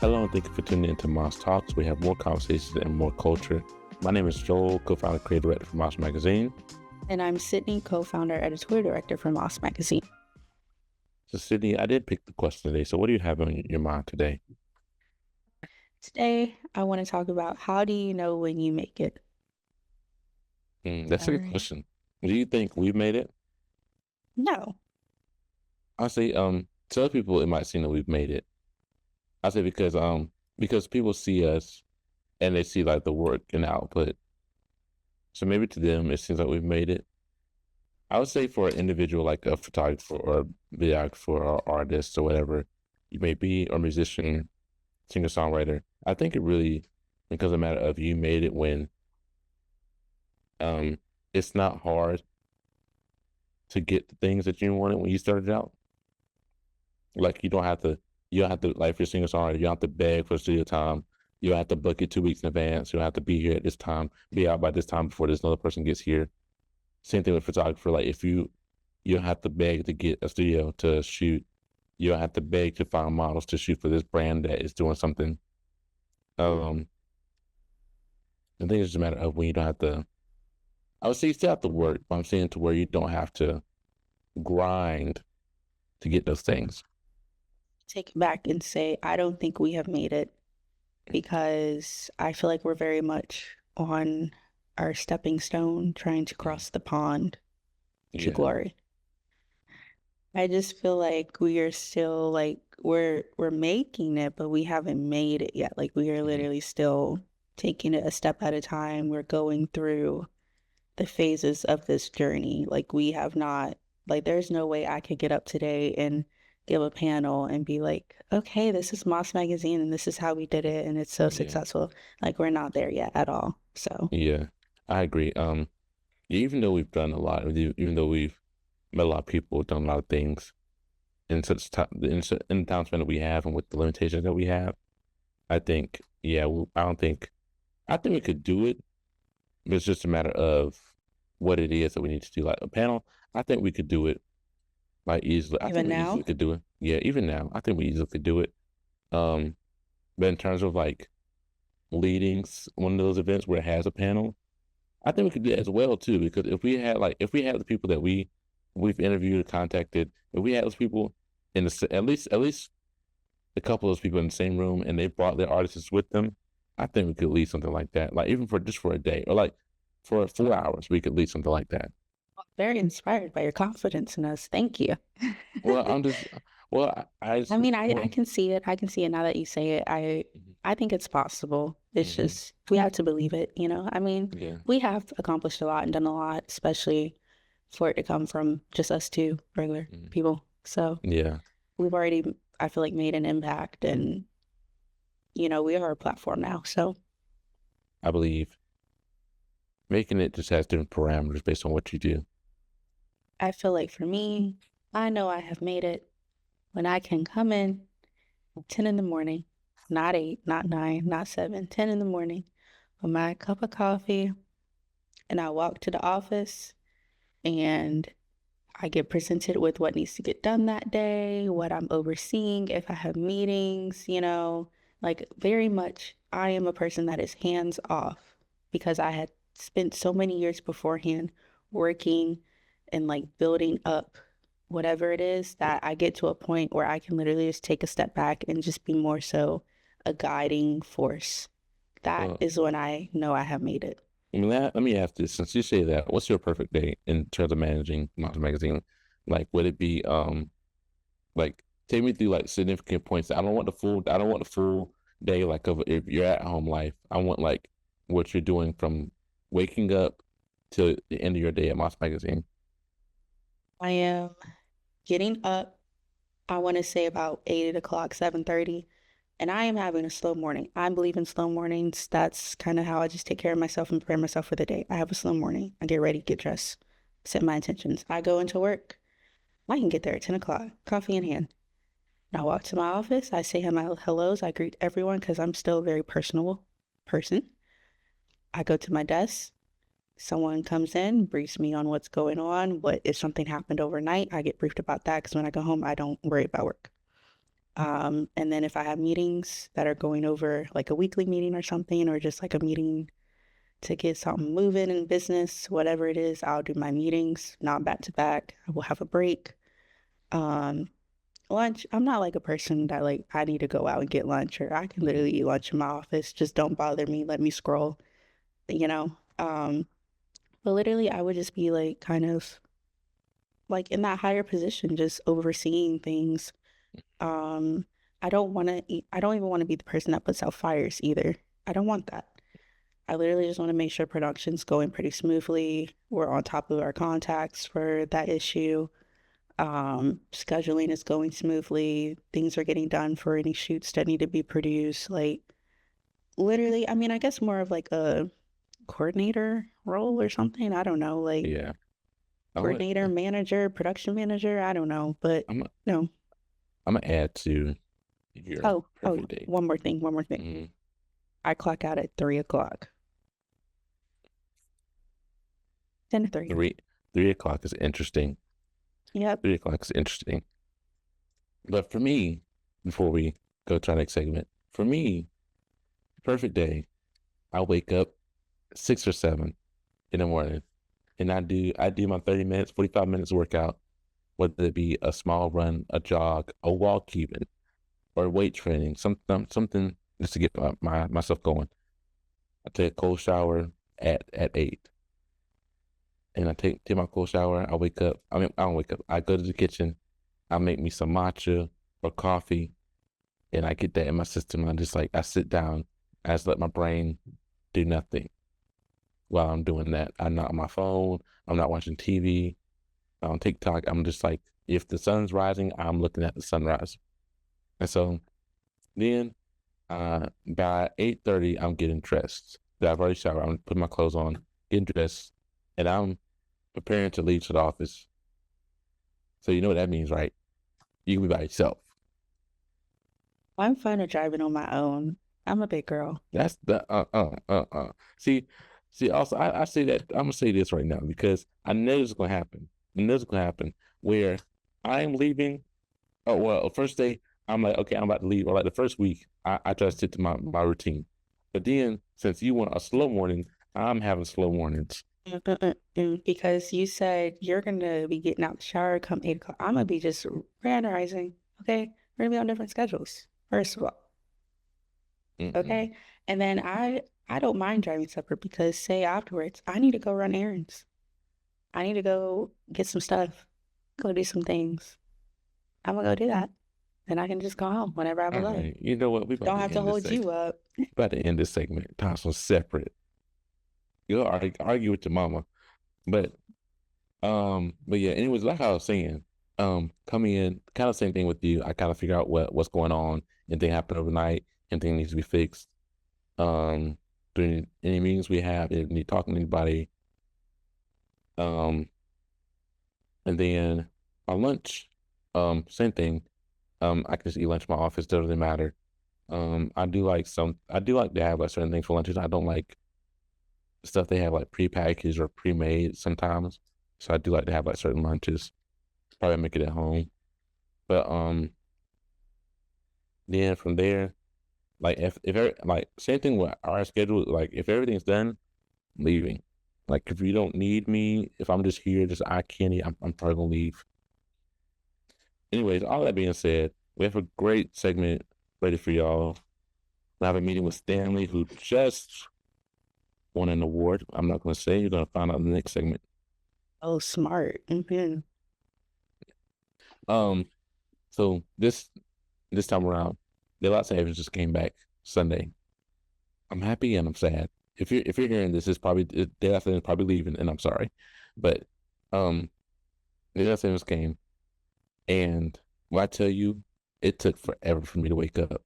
Hello and thank you for tuning in to Moss Talks. We have more conversations and more culture. My name is Joel, co-founder and creative director for Moss Magazine. And I'm Sydney, co-founder, editorial director for Moss Magazine. So Sydney, I did pick the question today. So what do you have on your mind today? Today, I want to talk about how do you know when you make it? That's a good question. Do you think we've made it? No. I say, to other people, it might seem that we've made it. I say because people see us and they see like the work and output. So maybe to them, it seems like we've made it. I would say for an individual like a photographer or a videographer or artist or whatever you may be, or musician, singer songwriter, I think it really becomes a matter of you made it when it's not hard to get the things that you wanted when you started out. Like you don't have to like if you're a singer songwriter, you don't have to beg for studio time. You don't have to book it 2 weeks in advance. You don't have to be here at this time, be out by this time before this another person gets here. Same thing with photographer. Like if you don't have to beg to get a studio to shoot. You don't have to beg to find models to shoot for this brand that is doing something. I think it's just a matter of when you don't have to. I would say you still have to work, but I'm saying to where you don't have to grind to get those things. Take it back and say, I don't think we have made it because I feel like we're very much on our stepping stone trying to cross the pond to glory. I just feel like we are still like we're making it, but we haven't made it yet. Like we are literally still taking it a step at a time. We're going through the phases of this journey. Like we have not, like there's no way I could get up today and give a panel and be like, okay, this is Moss Magazine and this is how we did it and it's so successful. Like we're not there yet at all. So yeah, I agree. Even though we've done a lot, even though we've met a lot of people, done a lot of things in such time in the time span that we have and with the limitations that we have, I think I think we could do it. But it's just a matter of what it is that we need to do. Like a panel, I think we could do it like easily. I think we easily could do it. Yeah, even now, I think we easily could do it. But in terms of like leading one of those events where it has a panel, I think we could do it as well too. Because if we had the people that we've interviewed, contacted, if we had those people in at least a couple of those people in the same room and they brought their artists with them, I think we could lead something like that. Like even for just for a day or like for 4 hours, we could lead something like that. Very inspired by your confidence in us. Thank you. Well, I can see it. I can see it now that you say it. I think it's possible. It's just, we have to believe it, you know? I mean, we have accomplished a lot and done a lot, especially for it to come from just us two regular people. So we've already, I feel like, made an impact and, you know, we are a platform now. So I believe making it just has different parameters based on what you do. I feel like for me, I know I have made it when I can come in at 10 in the morning, not 8, not 9, not 7, 10 in the morning with my cup of coffee, and I walk to the office and I get presented with what needs to get done that day, what I'm overseeing, if I have meetings, you know, like very much I am a person that is hands off because I had spent so many years beforehand working and like building up whatever it is that I get to a point where I can literally just take a step back and just be more so a guiding force. That is when I know I have made it. I mean, let me ask this, since you say that, what's your perfect day in terms of managing Moss Magazine? Like, would it be, like, take me through like significant points. I don't want the full day, like of if you're at home life. I want like what you're doing from waking up to the end of your day at Moss Magazine. I am getting up, I want to say about 8 o'clock, 7:30. And I am having a slow morning. I believe in slow mornings. That's kind of how I just take care of myself and prepare myself for the day. I have a slow morning. I get ready, get dressed, set my intentions. I go into work. I can get there at 10 o'clock, coffee in hand. And I walk to my office. I say my hellos. I greet everyone because I'm still a very personable person. I go to my desk. Someone comes in, briefs me on what's going on. What if something happened overnight? I get briefed about that because when I go home, I don't worry about work. And then if I have meetings that are going over like a weekly meeting or something, or just like a meeting to get something moving in business, whatever it is, I'll do my meetings, not back to back. I will have a break. Um, Lunch, I'm not like a person that like I need to go out and get lunch, or I can literally eat lunch in my office. Just don't bother me. Let me scroll, you know. But literally I would just be like kind of like in that higher position, just overseeing things. Um, I don't even want to be the person that puts out fires either. I don't want that. I literally just want to make sure production's going pretty smoothly. We're on top of our contacts for that issue. Scheduling is going smoothly. Things are getting done for any shoots that need to be produced. Like literally, I mean, I guess more of like a coordinator role or something. I don't know, like Yeah. I'm gonna, coordinator, manager, production manager. I don't know, but I'm gonna, no. I'm gonna add to your Oh, perfect day. one more thing. Mm, I clock out at 3 o'clock. 10 to 3. 3 o'clock is interesting. Yep. 3 o'clock is interesting. But for me, before we go to our next segment, for me, perfect day, I wake up 6 or 7 in the morning, and I do my 30 minutes, 45 minutes workout, whether it be a small run, a jog, a walk even, or weight training, something just to get myself going. I take a cold shower at 8, and I take my cold shower. I wake up. I mean, I don't wake up. I go to the kitchen. I make me some matcha or coffee, and I get that in my system. I just like I sit down. I just let my brain do nothing while I'm doing that. I'm not on my phone. I'm not watching TV on TikTok. I'm just like, if the sun's rising, I'm looking at the sunrise. And so then by 8:30, I'm getting dressed. I've already showered. I'm putting my clothes on, getting dressed, and I'm preparing to leave to the office. So you know what that means, right? You can be by yourself. I'm fine with driving on my own. I'm a big girl. That's the See, also I say that I'm gonna say this right now because I know it's gonna happen. I know it's gonna happen where I'm leaving. Oh well, first day I'm like, okay, I'm about to leave. Or like the first week, I try to stick to my routine. But then since you want a slow morning, I'm having slow mornings. Because you said you're gonna be getting out the shower come 8 o'clock. I'm gonna be just randomizing. Okay, we're gonna be on different schedules. First of all, Mm-mm. okay, and then I don't mind driving separate because say afterwards I need to go run errands. I need to go get some stuff, go do some things. I'm gonna go do that. Then I can just go home whenever I have a All load. right, you know what? We about Don't to have to end this hold segment. you up. About to end this segment. Toss was separate. You'll argue with your mama, but but yeah. Anyways, like I was saying, coming in, kind of same thing with you. I kind of figure out what's going on. Anything happened overnight. Anything needs to be fixed. Um, During any meetings we have, if you need talking to anybody. Um, and then my lunch, same thing. I can just eat lunch in my office. Doesn't really matter. I do like to have like certain things for lunches. I don't like stuff they have like pre-packaged or pre-made sometimes. So I do like to have like certain lunches. Probably make it at home. But then from there, like like same thing with our schedule. Like if everything's done, I'm leaving. Like if you don't need me, if I'm just here, just I can't. I'm probably gonna leave. Anyways, all that being said, we have a great segment ready for y'all. We have a meeting with Stanley, who just won an award. I'm not gonna say. You're gonna find out in the next segment. Oh, smart. Um, so this time around, Daylight Savings just came back Sunday. I'm happy and I'm sad. If you're hearing this, it's probably Daylight Savings is probably leaving, and I'm sorry, but um, Daylight Savings came, and when I tell you, it took forever for me to wake up,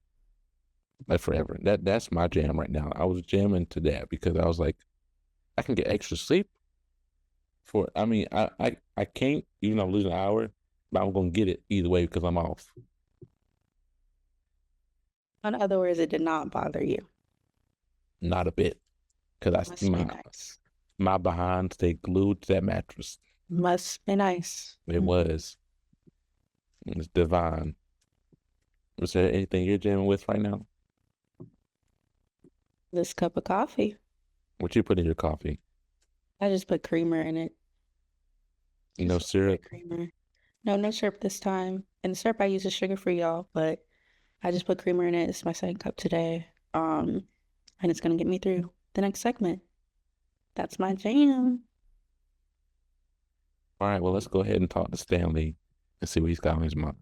like forever. That's my jam right now. I was jamming to that because I was like, I can get extra sleep for. I mean, I can't even though I'm losing an hour, but I'm gonna get it either way because I'm off. In other words, it did not bother you. Not a bit, because Must be nice. my behind stayed glued to that mattress. Must be nice. It was divine. Was there anything you're jamming with right now? This cup of coffee. What you put in your coffee? I just put creamer in it. No Just a little bit of syrup? creamer. No, no syrup this time. And the syrup I use is sugar free, y'all, but I just put creamer in it. It's my second cup today. And it's gonna get me through the next segment. That's my jam. All right, well, let's go ahead and talk to Stanley and see what he's got on his mind.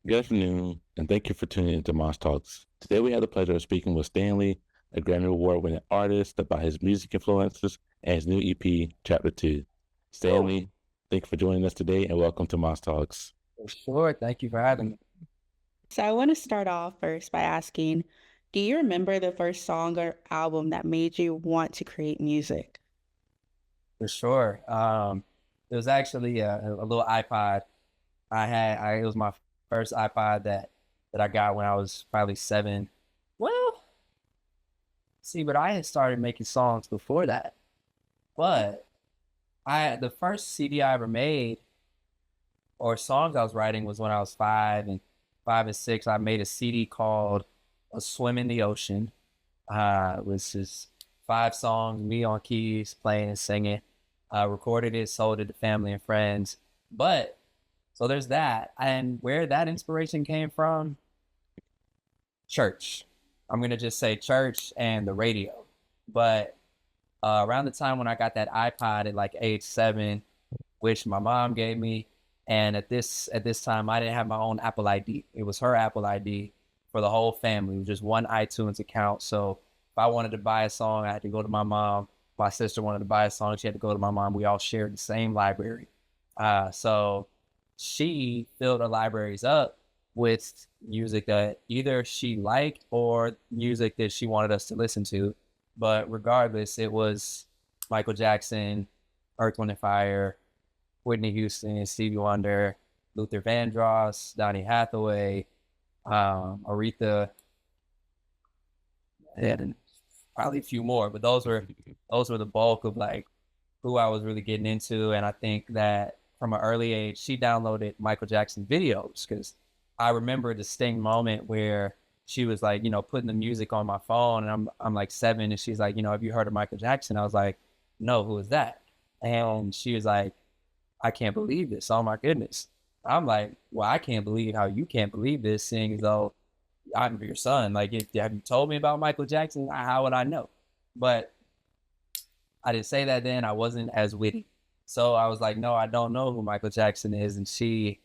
Good afternoon, and thank you for tuning in to Mosh Talks. Today we have the pleasure of speaking with Stanley, a Grammy Award-winning artist, about his music influences and his new EP, Chapter 2. Stanley, thank you for joining us today, and welcome to Mosh Talks. For sure. Thank you for having me. So I want to start off first by asking, do you remember the first song or album that made you want to create music? For sure. It was actually a little iPod it was my first iPod that I got when I was probably 7. Well, see, but I had started making songs before that. But the first CD I ever made or songs I was writing was when I was 5 and 6. I made a CD called A Swim in the Ocean. It was just 5 songs, me on keys, playing and singing. Recorded it, sold it to family and friends. But so there's that. And where that inspiration came from, church. I'm gonna just say church and the radio. But around the time when I got that iPod at like age 7, which my mom gave me, and at this time I didn't have my own Apple ID. It was her Apple ID for the whole family. It was just one iTunes account. So if I wanted to buy a song, I had to go to my mom. My sister wanted to buy a song, she had to go to my mom. We all shared the same library. So she filled her libraries up with music that either she liked or music that she wanted us to listen to. But regardless, it was Michael Jackson, Earth, Wind and Fire, Whitney Houston, Stevie Wonder, Luther Vandross, Donny Hathaway, Aretha, and probably a few more. But those were the bulk of like who I was really getting into. And I think that from an early age, she downloaded Michael Jackson videos, because I remember a distinct moment where she was like, putting the music on my phone, and I'm like 7, and she's like, have you heard of Michael Jackson? I was like, no, who is that? And she was like, I can't believe this. Oh my goodness. I'm like, well, I can't believe how you can't believe this, seeing as though I'm your son. Like, have you told me about Michael Jackson? How would I know? But I didn't say that then. I wasn't as witty. So I was like, no, I don't know who Michael Jackson is. And she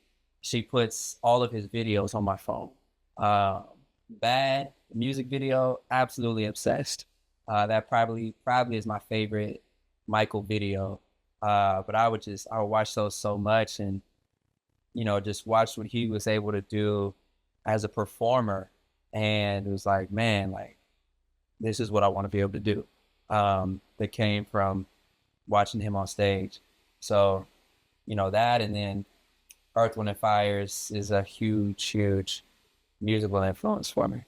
puts all of his videos on my phone. Bad music video, absolutely obsessed. That probably is my favorite Michael video. But I would watch those so much, and just watch what he was able to do as a performer. And it was like, man, like, this is what I want to be able to do. That came from watching him on stage. So, that, and then Earth, Wind and Fire is a huge musical influence for me.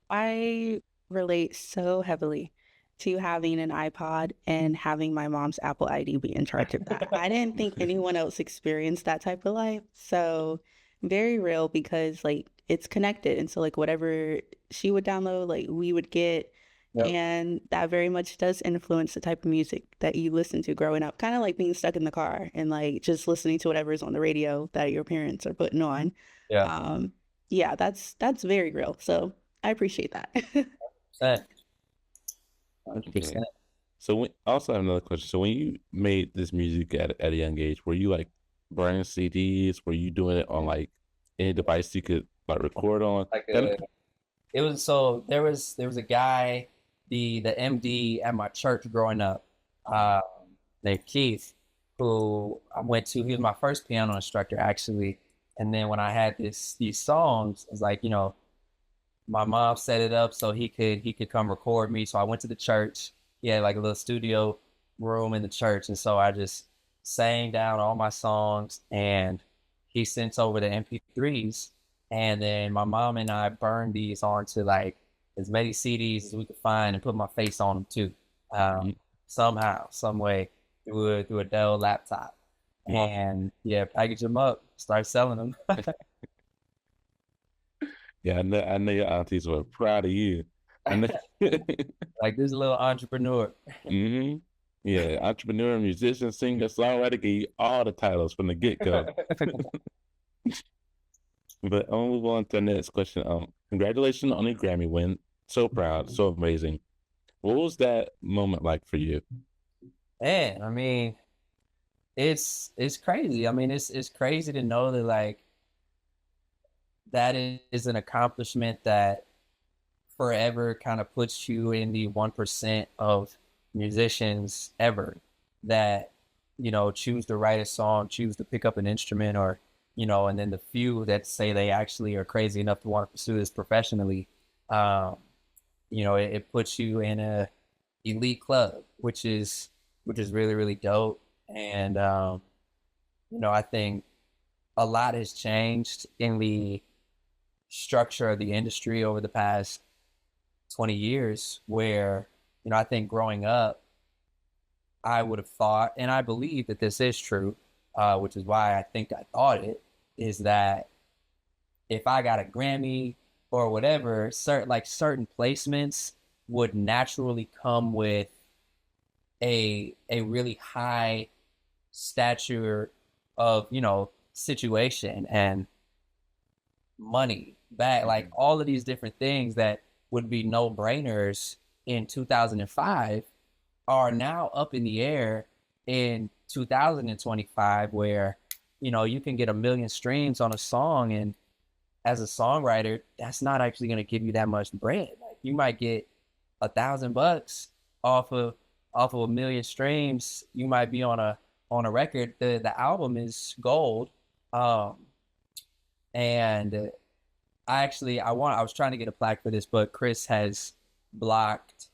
I relate so heavily to having an iPod and having my mom's Apple ID be in charge of that. I didn't think anyone else experienced that type of life. So very real, because like it's connected. And so like whatever she would download, like we would get. Yep. And that very much does influence the type of music that you listen to growing up. Kind of like being stuck in the car and like just listening to whatever's on the radio that your parents are putting on. Yeah. Yeah, that's very real. So I appreciate that. 100%. Okay. So also I have another question. So when you made this music at a young age, were you like burning CDs? Were you doing it on like any device you could like record on? There was a guy, the MD at my church growing up, named Keith, who I went to. He was my first piano instructor, actually. And then when I had these songs, it was like, my mom set it up so he could come record me. So I went to the church. He had like a little studio room in the church, and so I just sang down all my songs, and he sent over the MP3s, and then my mom and I burned these onto like as many CDs as we could find and put my face on them too, somehow, some way, through a Dell laptop, and package them up, start selling them. Yeah, I know your aunties were proud of you. I know. Like this little entrepreneur. hmm Yeah, entrepreneur, musician, singer, songwriter, gave you all the titles from the get go. But I'll move on to the next question. Congratulations on a Grammy win. So proud, so amazing. What was that moment like for you? Man, I mean, it's crazy. I mean, it's crazy to know that like that is an accomplishment that forever kind of puts you in the 1% of musicians ever that, choose to write a song, choose to pick up an instrument, or, and then the few that say they actually are crazy enough to want to pursue this professionally. Um, it puts you in a elite club, which is really, really dope. And, I think a lot has changed in the structure of the industry over the past 20 years where, I think growing up, I would have thought, and I believe that this is true, which is why I think I thought it, is that if I got a Grammy or whatever, certain placements would naturally come with a really high stature of, situation and money back, like all of these different things that would be no brainers in 2005 are now up in the air in 2025, where you can get 1 million streams on a song, and as a songwriter that's not actually going to give you that much bread. Like you might get $1,000 off of 1 million streams. You might be on a record. The album is gold. And I was trying to get a plaque for this, but Chris has blocked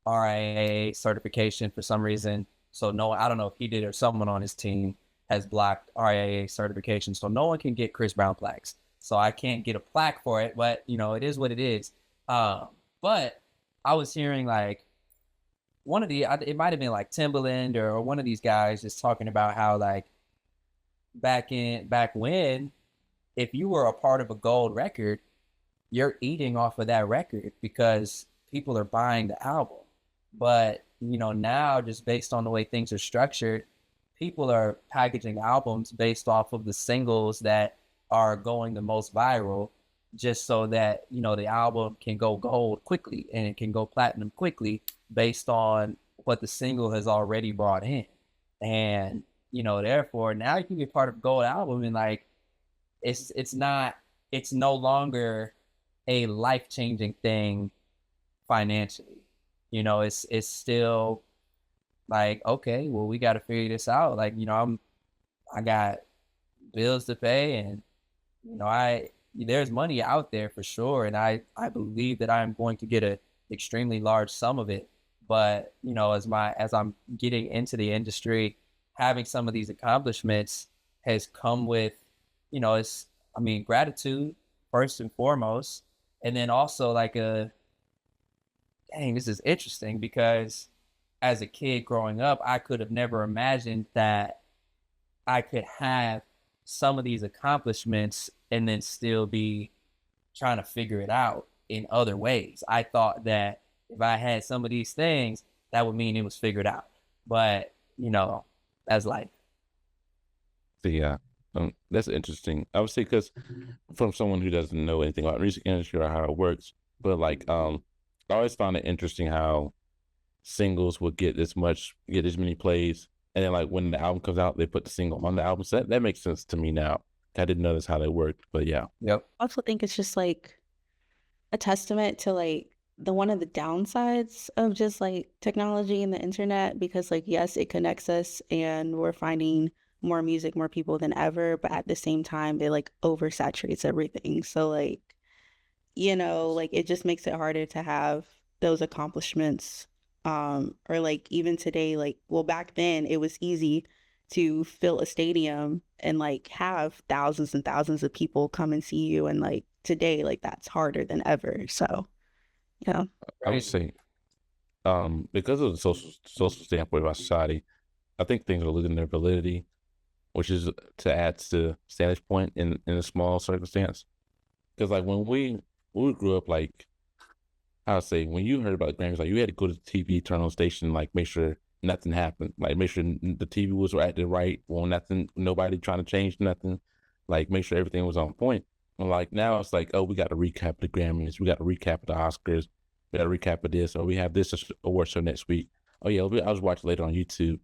RIAA certification for some reason. So no, I don't know if he did or someone on his team has blocked RIAA certification. So no one can get Chris Brown plaques. So I can't get a plaque for it, but it is what it is. But I was hearing like it might have been like Timbaland or one of these guys just talking about how like back when, if you were a part of a gold record, you're eating off of that record because people are buying the album. But, now just based on the way things are structured, people are packaging albums based off of the singles that are going the most viral, just so that, the album can go gold quickly and it can go platinum quickly based on what the single has already brought in. And, therefore now you can be part of a gold album and like, it's no longer a life-changing thing financially. It's still like, okay, well, we got to figure this out. Like, I got bills to pay, and there's money out there for sure, and I believe that I'm going to get a extremely large sum of it. But as I'm getting into the industry, having some of these accomplishments has come with, gratitude first and foremost, and then also like dang, this is interesting because as a kid growing up, I could have never imagined that I could have some of these accomplishments and then still be trying to figure it out in other ways. I thought that if I had some of these things, that would mean it was figured out. But, that's life. So yeah, that's interesting. I would say because from someone who doesn't know anything about music industry or how it works, but like I always found it interesting how singles would get this many plays, and then like when the album comes out, they put the single on the album. So that makes sense to me now. I didn't know that's how they worked, but yeah. Yep. I also think it's just like a testament to like one of the downsides of just like technology and the internet, because like yes, it connects us and we're finding more music, more people than ever, but at the same time it like oversaturates everything. So like, like it just makes it harder to have those accomplishments. Or like even today, like, well, back then it was easy to fill a stadium and like have thousands and thousands of people come and see you. And like today, like that's harder than ever. So, yeah. I would say because of the social standpoint of our society, I think things are losing their validity, which is to add to Stanley's point in a small circumstance. Because like when we grew up, like I would say when you heard about the Grammys, like you had to go to the TV, turn on station, like make sure nothing happened, like make sure the TV was acting right, well nothing, nobody trying to change nothing, like make sure everything was on point. And like now it's like, oh, we got to recap of the Grammys, we got to recap of the Oscars, we got to recap of this, or we have this award show next week. Oh yeah, I was watching later on YouTube,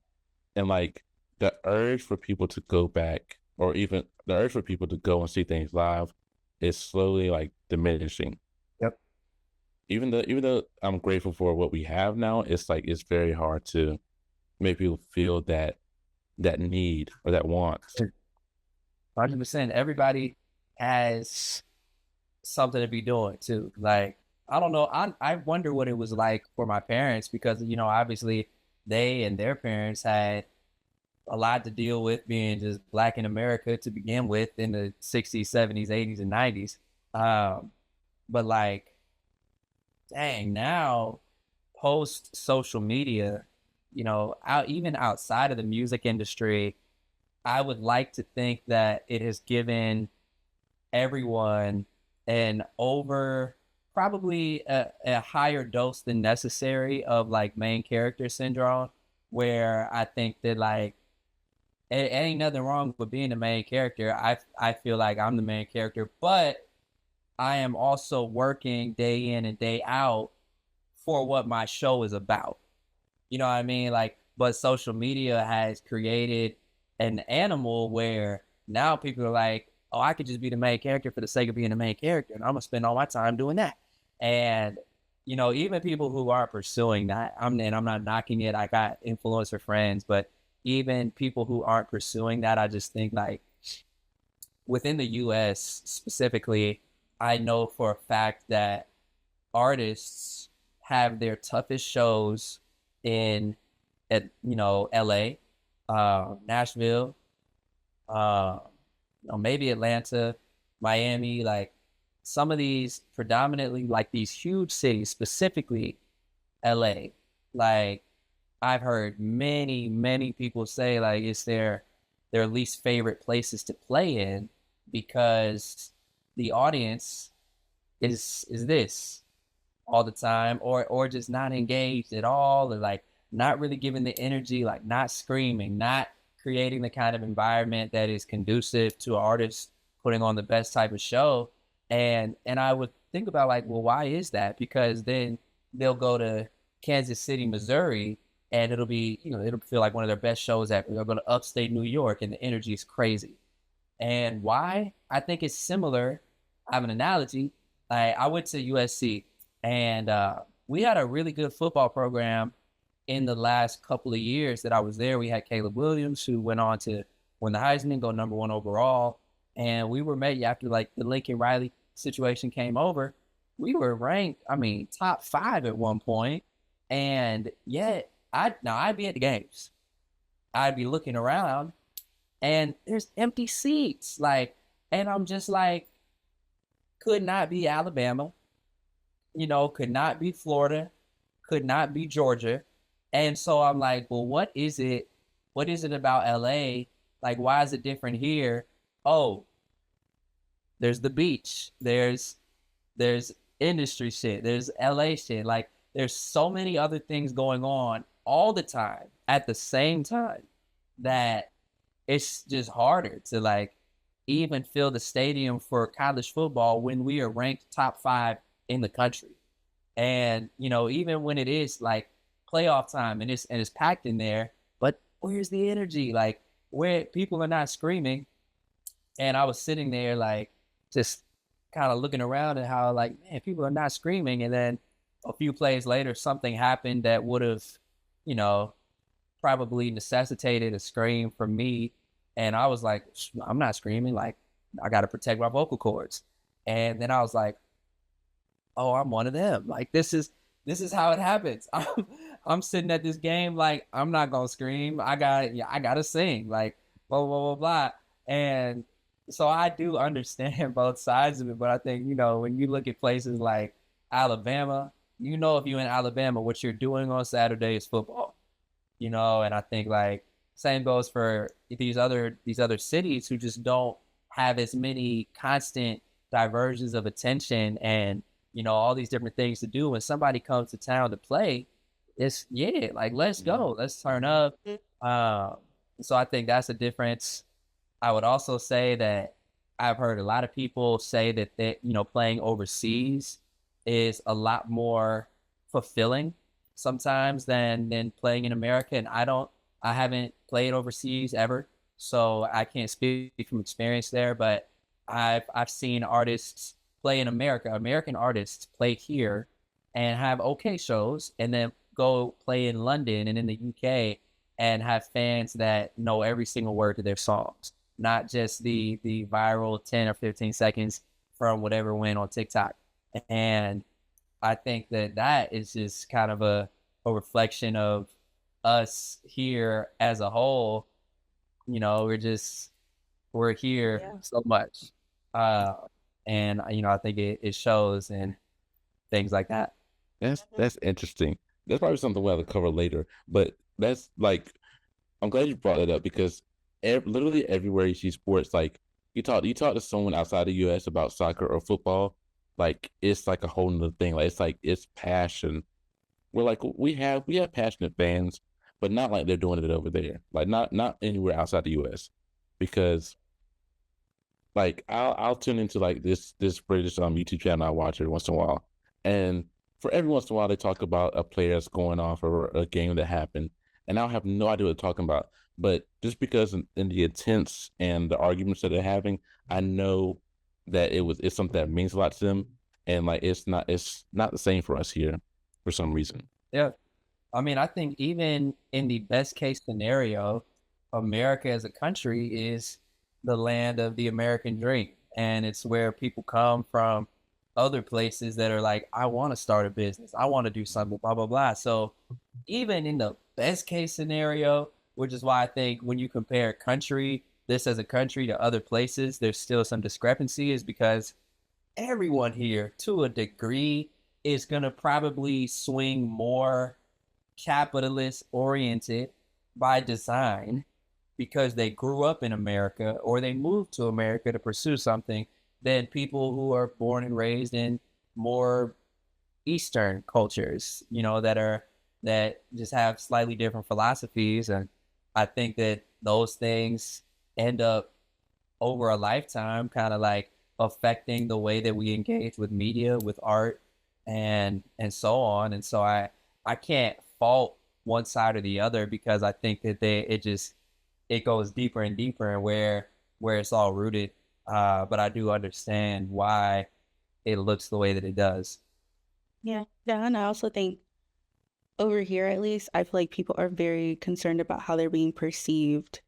and like the urge for people to go back, or even the urge for people to go and see things live, is slowly like diminishing. Yep. Even though I'm grateful for what we have now, it's like it's very hard to make people feel that need or that want. 100%. Everybody has something to be doing too. Like, I don't know. I wonder what it was like for my parents because, obviously they and their parents had a lot to deal with being just black in America to begin with in the 60s, 70s, 80s, and 90s. But like, dang, now post social media, even outside of the music industry, I would like to think that it has given everyone an over probably a higher dose than necessary of like main character syndrome, where I think that like it ain't nothing wrong with being the main character. I feel like I'm the main character, but I am also working day in and day out for what my show is about. You know what I mean? Like, but social media has created an animal where now people are like, oh, I could just be the main character for the sake of being the main character, and I'm gonna spend all my time doing that. And even people who are pursuing that, I'm not knocking it. I got influencer friends, but even people who aren't pursuing that, I just think like within the US specifically, I know for a fact that artists have their toughest shows at LA, Nashville, maybe Atlanta, Miami, like some of these predominantly like these huge cities, specifically LA. Like I've heard many people say like it's their least favorite places to play in because the audience is this all the time, or just not engaged at all, or like not really giving the energy, like not screaming, not creating the kind of environment that is conducive to an artist putting on the best type of show. And I would think about like, well, why is that? Because then they'll go to Kansas City, Missouri, and it'll be, it'll feel like one of their best shows ever. They'll go to upstate New York and the energy is crazy. And why? I think it's similar. I have an analogy. I went to USC and we had a really good football program in the last couple of years that I was there. We had Caleb Williams, who went on to win the Heisman, go #1 overall. And we were made after like the Lincoln Riley situation came over. We were ranked, top 5 at one point. And yet I'd be at the games. I'd be looking around and there's empty seats. Like, and I'm just like, could not be Alabama, could not be Florida, could not be Georgia. And so I'm like, well, what is it? What is it about LA? Like, why is it different here? Oh, there's the beach. There's industry shit. There's LA shit. Like, there's so many other things going on all the time at the same time that it's just harder to like even fill the stadium for college football when we are ranked top 5 in the country. And, even when it is like playoff time and it's packed in there, but where's the energy? Like, where people are not screaming. And I was sitting there like just kind of looking around at how like, man, people are not screaming. And then a few plays later, something happened that would have, probably necessitated a scream from me. And I was like, I'm not screaming. Like, I got to protect my vocal cords. And then I was like, oh, I'm one of them. Like, this is how it happens. I'm sitting at this game like, I'm not gonna scream. I gotta sing. Like, blah blah blah blah. And so I do understand both sides of it. But I think when you look at places like Alabama, if you're in Alabama, what you're doing on Saturday is football. And I think like same goes for these other cities who just don't have as many constant diversions of attention and, all these different things to do. When somebody comes to town to play, it's, yeah, like, let's go, let's turn up. Uh, so I think that's a difference. I would also say that I've heard a lot of people say that playing overseas is a lot more fulfilling sometimes than playing in America. And I haven't played overseas ever, so I can't speak from experience there. But I've seen artists play in America, American artists play here and have okay shows, and then go play in London and in the UK and have fans that know every single word to their songs, not just the viral 10 or 15 seconds from whatever went on TikTok. And I think that is just kind of a reflection of us here as a whole. We're here Yeah. so much. And I think it shows and things like that. That's interesting. That's probably something we'll have to cover later. But that's like, I'm glad you brought it up because literally everywhere you see sports, like you talk to someone outside the U.S. about soccer or football, like it's like a whole nother thing. Like it's passion. We're like we have passionate fans, but not like they're doing it over there. Like not anywhere outside the U.S. Because like I'll tune into like this British YouTube channel I watch every once in a while, and for every once in a while they talk about a player that's going off or a game that happened, and I'll have no idea what they're talking about. But just because in the intents and the arguments that they're having, I know that it's something that means a lot to them, and like it's not the same for us here for some reason. Yeah. I mean, I think even in the best case scenario, America as a country is the land of the American dream. And it's where people come from other places that are like, I want to start a business, I want to do something, blah, blah, blah. So even in the best case scenario, which is why I think when you compare this as a country to other places, there's still some discrepancy, is because everyone here, to a degree, is going to probably swing more capitalist oriented by design because they grew up in America or they moved to America to pursue something, than people who are born and raised in more Eastern cultures, that just have slightly different philosophies. And I think that those things end up over a lifetime kind of like affecting the way that we engage with media, with art, and so on. And so I can't fault one side or the other, because I think that it goes deeper and deeper and where it's all rooted. But I do understand why it looks the way that it does. Yeah. Yeah. And I also think over here, at least, I feel like people are very concerned about how they're being perceived.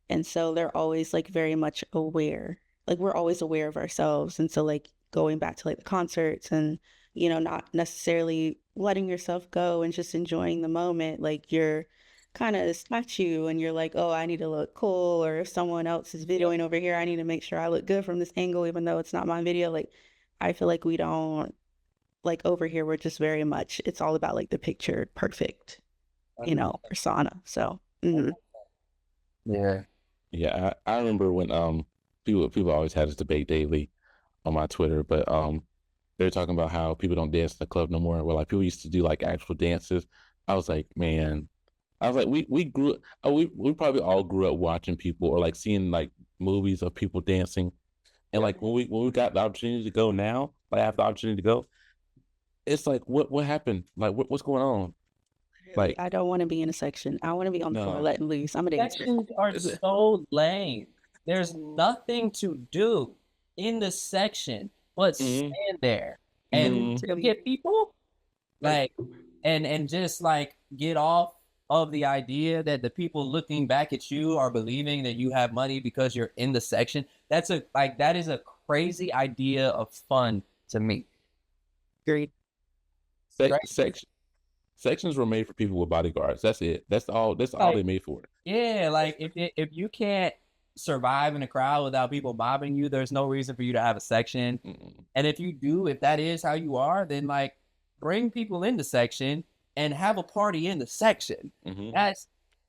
And so they're always like very much aware. Like we're always aware of ourselves. And so like going back to like the concerts and, not necessarily letting yourself go and just enjoying the moment. Like you're kind of a statue and you're like, oh, I need to look cool. Or if someone else is videoing over here, I need to make sure I look good from this angle, even though it's not my video. Like I feel like we don't, like over here, we're just very much, it's all about like the picture perfect, persona. So, Yeah. Yeah, I remember when people always had this debate daily on my Twitter, but they're talking about how people don't dance in the club no more. Well, like people used to do like actual dances. I was like, man, we grew we probably all grew up watching people or like seeing like movies of people dancing, and like when we got the opportunity to go now, like I have the opportunity to go, it's like what happened? Like what's going on? Like I don't want to be in a section. I want to be on the floor no, letting loose. I'm a dancer. Sections are so lame. There's nothing to do in the section but stand there and Mhm. look at people, like, and just like get off of the idea that the people looking back at you are believing that you have money because you're in the section. That is a crazy idea of fun to me. Agreed. Right? Sections were made for people with bodyguards. That's it. That's all Like, they made for. yeah, like if you can't survive in a crowd without people mobbing you, there's no reason for you to have a section. And if that is how you are, then like bring people in the section and have a party in the section.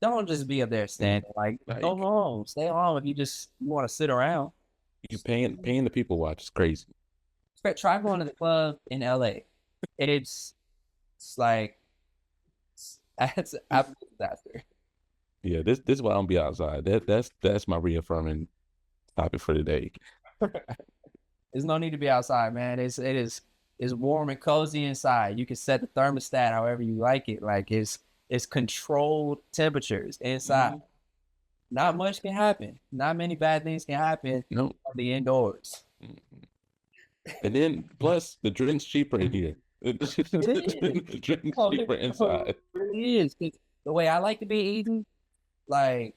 Don't just be up there standing. Like go home, stay home if you want to sit around. You paying the people watch. It's crazy. Try going to the club in LA. It's like it's an absolute disaster. Yeah, this is why I don't be outside. That's my reaffirming topic for today. There's no need to be outside, man. It's warm and cozy inside. You can set the thermostat however you like it. Like it's controlled temperatures inside. Mhm. Not much can happen. Not many bad things can happen No, on the indoors. and then plus the drink's cheaper in here. The drink's Oh, cheaper it inside. really is. 'Cause the way I like to be eating, like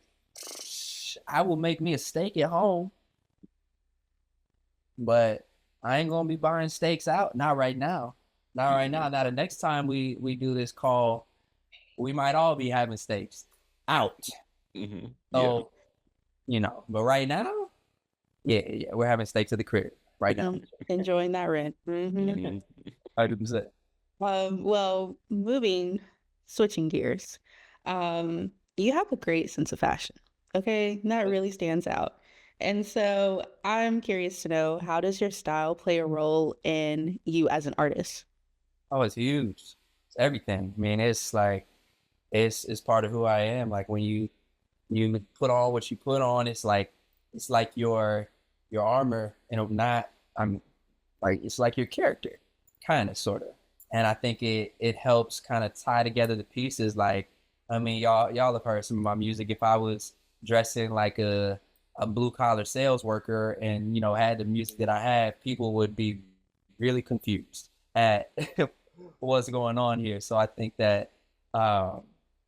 I will make me a steak at home, but I ain't gonna be buying steaks out. Not right now. Not right now. Now the next time we do this call, we might all be having steaks out. Mm-hmm. So but right now, yeah, we're having steaks at the crib right now. Enjoying that rent. Mm-hmm. 100%. Well, switching gears. You have a great sense of fashion. Okay, that really stands out. And so I'm curious to know, how does your style play a role in you as an artist? Oh, it's huge. It's everything. I mean, it's like it's part of who I am. Like when you put on what you put on, it's like your armor, and not I'm like it's like your character, kind of sort of. And I think it helps kind of tie together the pieces. Like, I mean, y'all have heard some of my music. If I was dressing like a blue collar sales worker and had the music that I have, people would be really confused at what's going on here. So I think that um,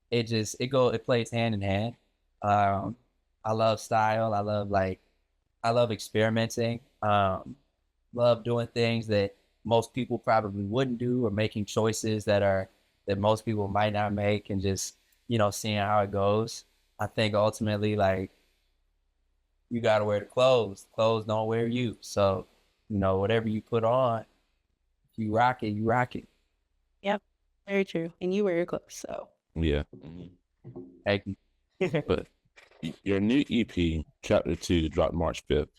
it plays hand in hand. Um, I love style. I love experimenting. Love doing things that most people probably wouldn't do, or making choices that most people might not make, and just seeing how it goes. I think ultimately, like, you got to wear the clothes. Clothes don't wear you. So whatever you put on, if you rock it, you rock it. Yep, very true. And you wear your clothes, so. Yeah. Thank you. But your new EP, Chapter 2, dropped March 5th.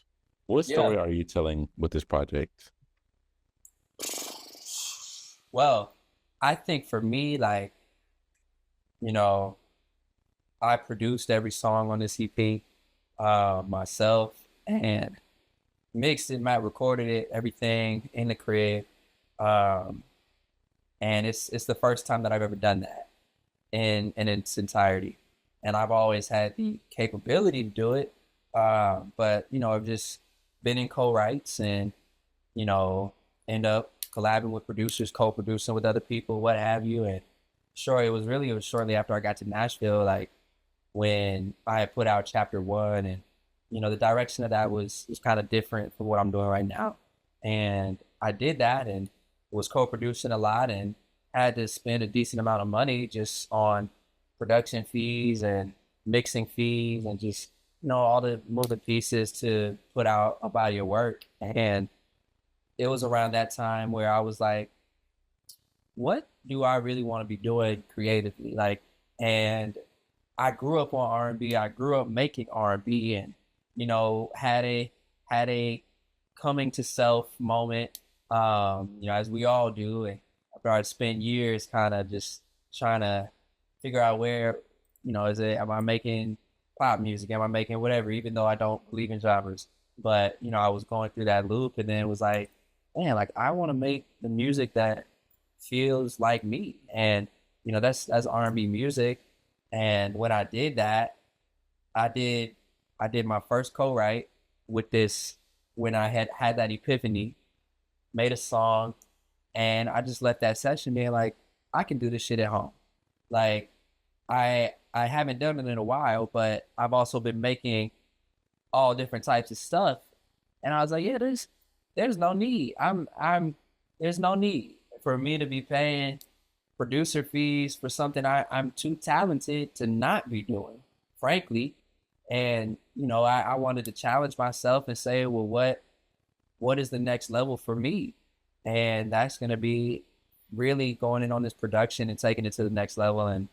What story are you telling with this project? Well, I think for me, like, I produced every song on this EP myself, and mixed it, Matt recorded it, everything in the crib. Um, and it's the first time that I've ever done that in its entirety. And I've always had the capability to do it, but I've just been in co-writes, and end up collabing with producers, co-producing with other people, what have you. And sure, it was shortly after I got to Nashville, like when I had put out Chapter 1, and the direction of that was kind of different from what I'm doing right now. And I did that, and was co-producing a lot, and had to spend a decent amount of money just on production fees and mixing fees, and just all the moving pieces to put out a body of work. And it was around that time where I was like, what do I really want to be doing creatively? Like, and I grew up on R&B. I grew up making R&B, and had a coming to self moment, as we all do. And after I spent years kind of just trying to figure out where, am I making pop music? Am I making whatever? Even though I don't believe in genres, but I was going through that loop, and then it was like, man, like I want to make the music that feels like me, and that's R&B music. And when I did that, I did my first co-write with this when I had that epiphany, made a song, and I just let that session be like, I can do this shit at home. Like I haven't done it in a while, but I've also been making all different types of stuff. And I was like, yeah, there's no need. There's no need for me to be paying producer fees for something I'm too talented to not be doing, frankly. And I wanted to challenge myself and say, well, what is the next level for me? And that's going to be really going in on this production and taking it to the next level. And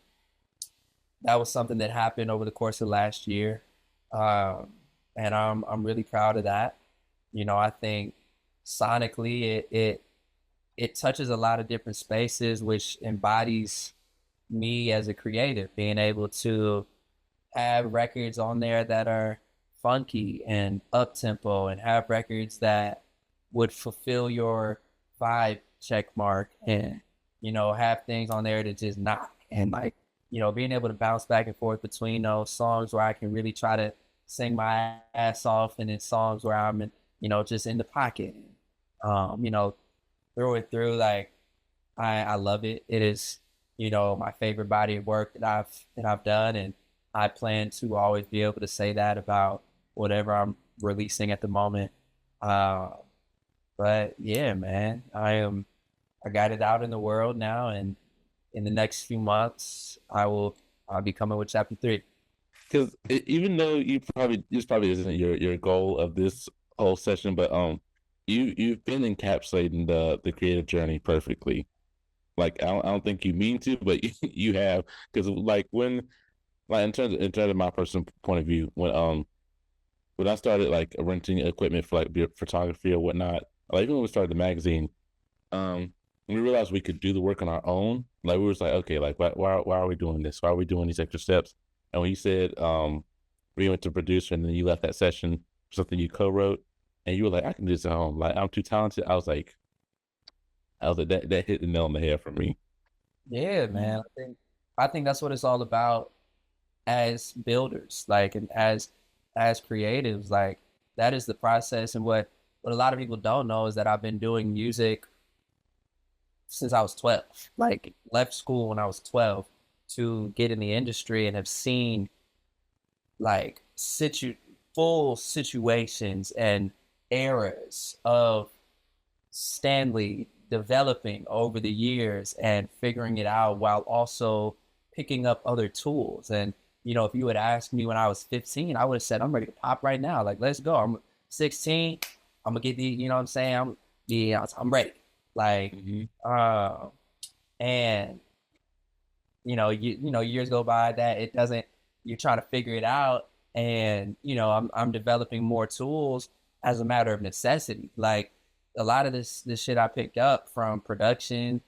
that was something that happened over the course of last year. And I'm really proud of that. I think sonically, it touches a lot of different spaces, which embodies me as a creative, being able to have records on there that are funky and up tempo, and have records that would fulfill your vibe check mark, and have things on there that just not, and like being able to bounce back and forth between those songs where I can really try to sing my ass off, and then songs where I'm in, just in the pocket, through and through. Like I love it. It is, my favorite body of work that I've done, and I plan to always be able to say that about whatever I'm releasing at the moment. Uh, but yeah, man, I got it out in the world now, and in the next few months, I'll be coming with chapter 3. Because even though this probably isn't your goal of this whole session, but you've been encapsulating the creative journey perfectly. Like I don't think you mean to, but you have. Because like in terms of my personal point of view, when I started like renting equipment for like photography or whatnot, like even when we started the magazine, we realized we could do the work on our own. Like we was like, okay, like why are we doing this? Why are we doing these extra steps? And when you said we went to producer and then you left that session for something you co-wrote, and you were like, I can do this at home. Like I'm too talented. I was like that hit the nail on the head for me. Yeah, man. I think that's what it's all about as builders, like, and as creatives. Like, that is the process. And what a lot of people don't know is that I've been doing music since I was 12. Like, left school when I was 12 to get in the industry, and have seen like full situations and eras of Stanley developing over the years and figuring it out, while also picking up other tools. And if you would ask me when I was 15, I would have said, I'm ready to pop right now. Like, let's go. I'm 16. I'm gonna get the, what I'm saying? I'm ready. Like, and years go by that it doesn't, you're trying to figure it out. And I'm developing more tools as a matter of necessity. Like, a lot of this shit I picked up from production,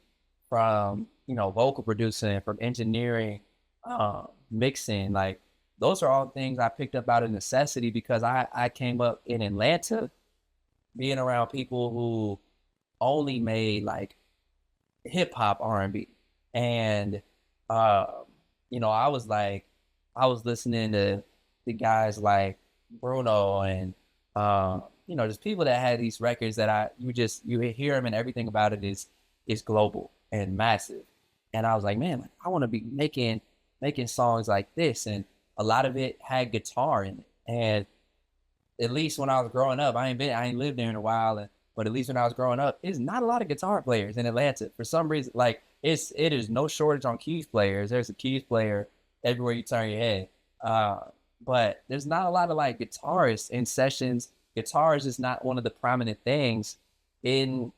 from vocal producing, from engineering, mixing. Like, those are all things I picked up out of necessity, because I came up in Atlanta being around people who only made like hip hop R&B. And I was listening to the guys like Bruno, and just people that had these records that you hear them, and everything about it is global and massive. And I was like, man, like, I want to be making songs like this. And a lot of it had guitar in it. And at least when I was growing up, I ain't lived there in a while, but at least when I was growing up, it's not a lot of guitar players in Atlanta for some reason. Like, it is no shortage on keys players. There's a keys player everywhere you turn your head. But there's not a lot of like guitarists in sessions. Guitars is not one of the prominent things in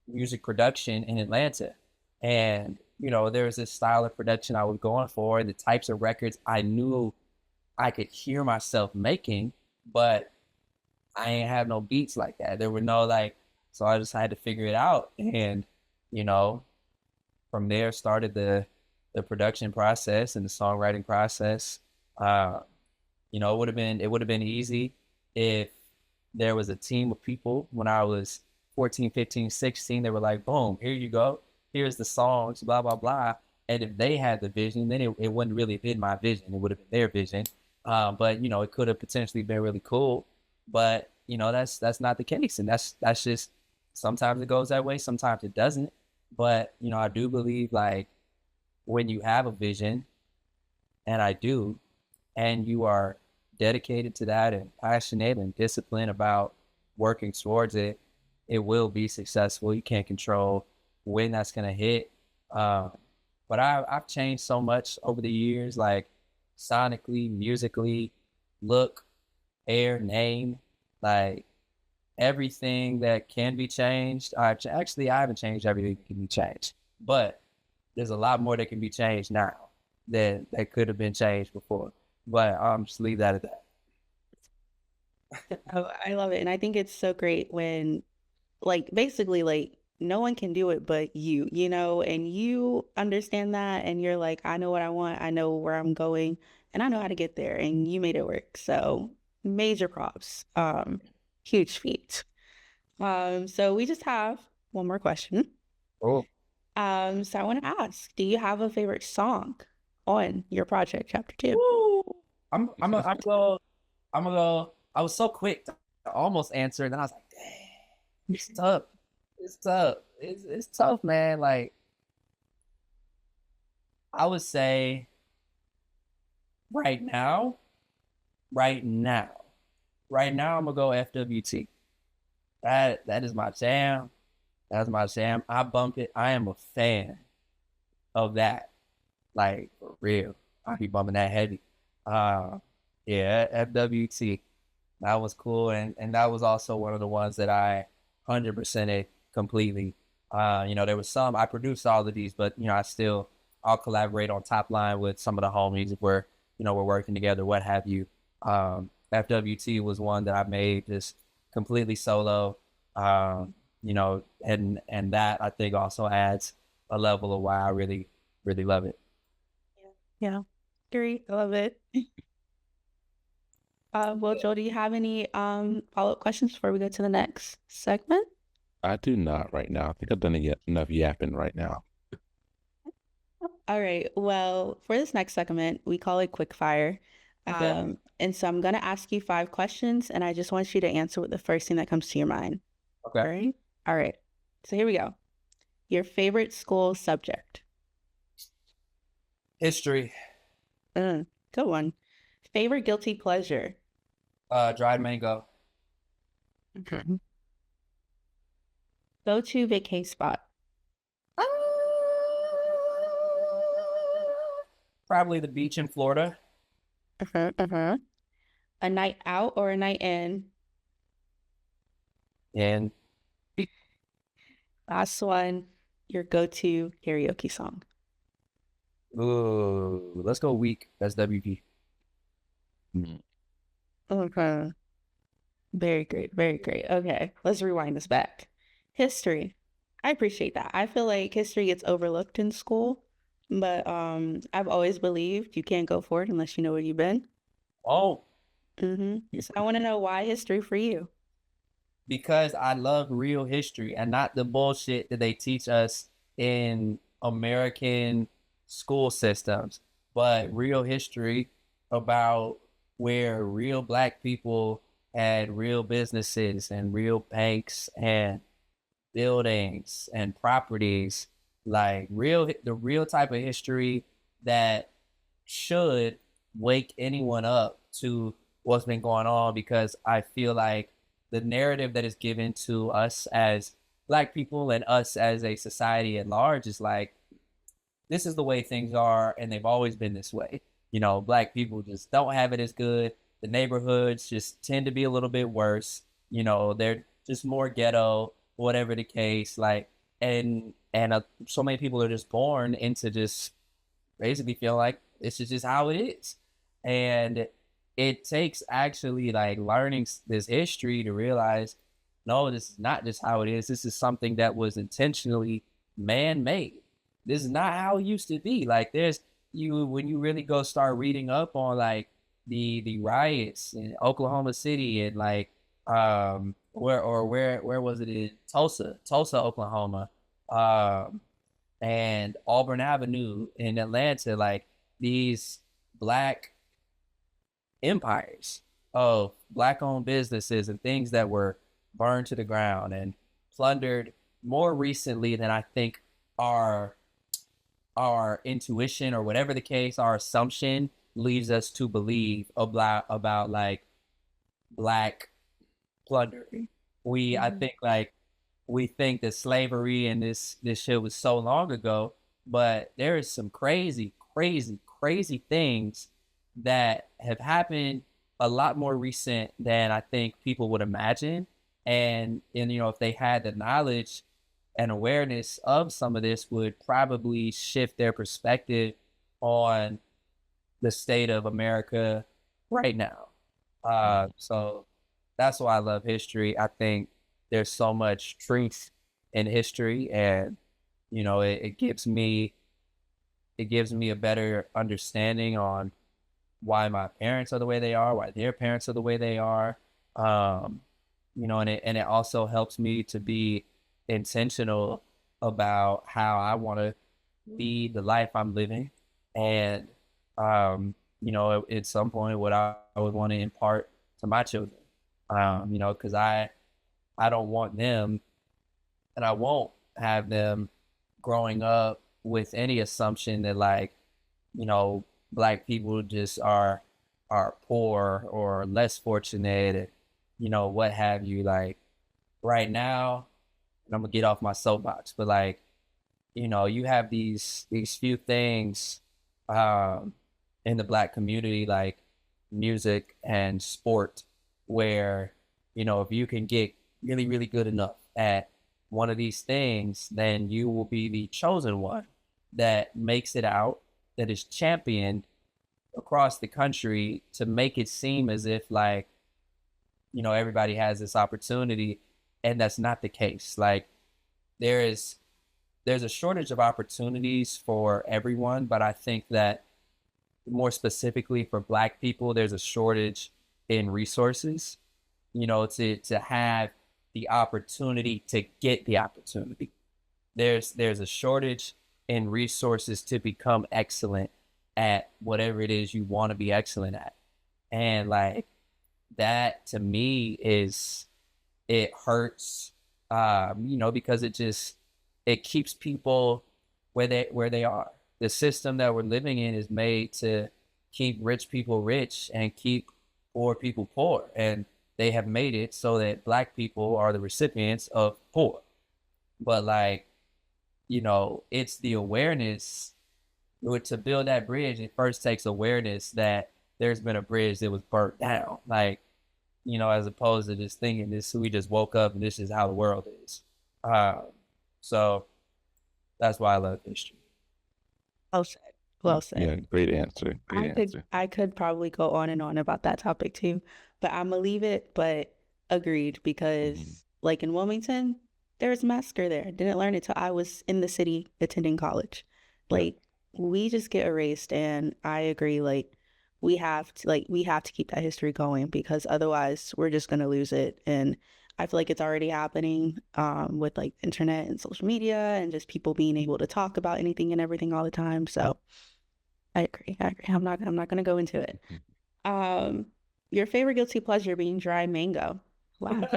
music production in Atlanta. And there was this style of production I was going for, the types of records I knew I could hear myself making, but I ain't have no beats like that. There were no like, so I just had to figure it out. And you know, from there started the production process and the songwriting process. It would have been easy if there was a team of people when I was 14, 15, 16. They were like, boom, here you go. Here's the songs, blah, blah, blah. And if they had the vision, then it wouldn't really have been my vision. It would have been their vision. But it could have potentially been really cool. But that's not the case. And that's just, sometimes it goes that way, sometimes it doesn't. But I do believe, like, when you have a vision, and I do, and you are dedicated to that and passionate and disciplined about working towards it, it will be successful. You can't control when that's gonna hit. But I've changed so much over the years, like sonically, musically, look, hair, name, like everything that can be changed. I haven't changed everything that can be changed, but there's a lot more that can be changed now that could have been changed before. But just leave that at that. Oh, I love it. And I think it's so great when like basically like no one can do it but you know, and you understand that and you're like, I know what I want, I know where I'm going, and I know how to get there, and you made it work. So major props. Huge feat. So we just have one more question. Oh, So I want to ask, do you have a favorite song on your project, chapter two? woo. I'm gonna go. I was so quick to almost answer, and then I was like, dang, it's tough. It's tough. It's tough, man. Like I would say right now, right now, right now, I'm gonna go FWT. That is my jam. That's my jam. I bump it. I am a fan of that. Like for real. I be bumping that heavy. Yeah, FWT. That was cool. And that was also one of the ones that I 100%ed completely. There was some I produced all of these, but I'll collaborate on top line with some of the homies if we're working together, what have you. FWT was one that I made just completely solo. And that I think also adds a level of why I really, really love it. Yeah, great. I love it. Well, Joel, do you have any follow-up questions before we go to the next segment? I do not right now. I think I've done enough yapping right now. All right. Well, for this next segment, we call it quick fire. Okay. And so I'm gonna ask you 5 questions, and I just want you to answer with the first thing that comes to your mind. All Okay. right? All right. So here we go. Your favorite school subject? History. Good one. Favorite guilty pleasure? Dried mango. Okay. Go-to vacay spot? Probably the beach in Florida. A night out or a night in? And Last one, your go-to karaoke song. ooh, let's go week. That's WP. Mm. Okay. Very great. Very great. Okay, let's rewind this back. History. I appreciate that. I feel like history gets overlooked in school, but I've always believed you can't go forward unless you know where you've been. Oh, So I want to know why history for you. because I love real history and not the bullshit that they teach us in American school systems, but real history about where real Black people had real businesses and real banks and buildings and properties, like the real type of history that should wake anyone up to what's been going on, because I feel like the narrative that is given to us as Black people and us as a society at large is like, this is the way things are and they've always been this way. Black people just don't have it as good. The neighborhoods just tend to be a little bit worse. They're just more ghetto, whatever the case. Like, and so many people are just born into just basically feel like this is just how it is. And it takes actually like learning this history to realize, no, this is not just how it is. This is something that was intentionally man-made. This is not how it used to be. Like when you really go start reading up on like the riots in Oklahoma City and like where was it, in Tulsa, Oklahoma, and Auburn Avenue in Atlanta, like these Black empires of Black owned businesses and things that were burned to the ground and plundered more recently than I think our intuition or whatever the case, our assumption leads us to believe about like Black plundering. I think like we think that slavery and this shit was so long ago, but there is some crazy, crazy, crazy things that have happened a lot more recent than I think people would imagine. And if they had the knowledge and awareness of some of this, would probably shift their perspective on the state of America right now. So that's why I love history. I think there's so much truth in history, and it gives me a better understanding on why my parents are the way they are, why their parents are the way they are. And it also helps me to be intentional about how I want to be the life I'm living. And, at some point, what I would want to impart to my children, because I don't want them, and I won't have them growing up with any assumption that, like, Black people just are poor or less fortunate, and what have you. Like, right now, and I'm gonna get off my soapbox, but, like, you have these few things in the Black community, like music and sport, where if you can get really, really good enough at one of these things, then you will be the chosen one that makes it out, that is championed across the country, to make it seem as if, like, everybody has this opportunity, and that's not the case. Like, there's a shortage of opportunities for everyone, but I think that more specifically for Black people, there's a shortage in resources, to have the opportunity to get the opportunity. There's a shortage in resources to become excellent at whatever it is you want to be excellent at. And, like, that to me it hurts, because it keeps people where they are. The system that we're living in is made to keep rich people rich and keep poor people poor. And they have made it so that Black people are the recipients of poor. But, like, it's the awareness. To build that bridge, it first takes awareness that there's been a bridge that was burnt down. Like, as opposed to just thinking this, we just woke up and this is how the world is. So that's why I love history. Well said. Well said. Yeah, great answer. I could probably go on and on about that topic too, but I'm gonna leave it. But agreed, because like in Wilmington, there was a massacre there. Didn't learn it till I was in the city attending college. Like, we just get erased, and I agree. Like, we have to keep that history going, because otherwise we're just gonna lose it. And I feel like it's already happening with like internet and social media and just people being able to talk about anything and everything all the time. So I agree. I'm not gonna go into it. Your favorite guilty pleasure being dry mango. Wow.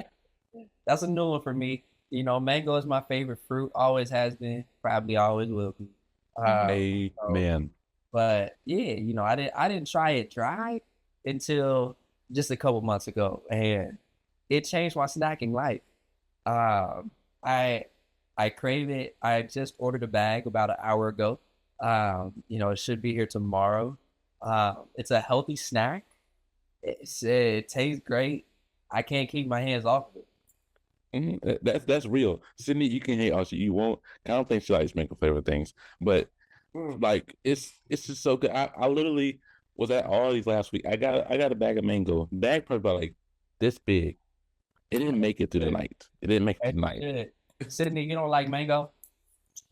That's a new one for me. Mango is my favorite fruit. Always has been. Probably always will be. Man. But yeah, I didn't try it dry until just a couple months ago, and it changed my snacking life. I crave it. I just ordered a bag about an hour ago. It should be here tomorrow. It's a healthy snack. It tastes great. I can't keep my hands off of it. That's real. Sydney, you can hate all you want. I don't think she likes mango flavored things, but like it's just so good. I literally was at Aldi's last week. I got a bag of mango. Bag probably about like this big. It didn't make it through the night. It didn't make it through the night. Sydney, you don't like mango?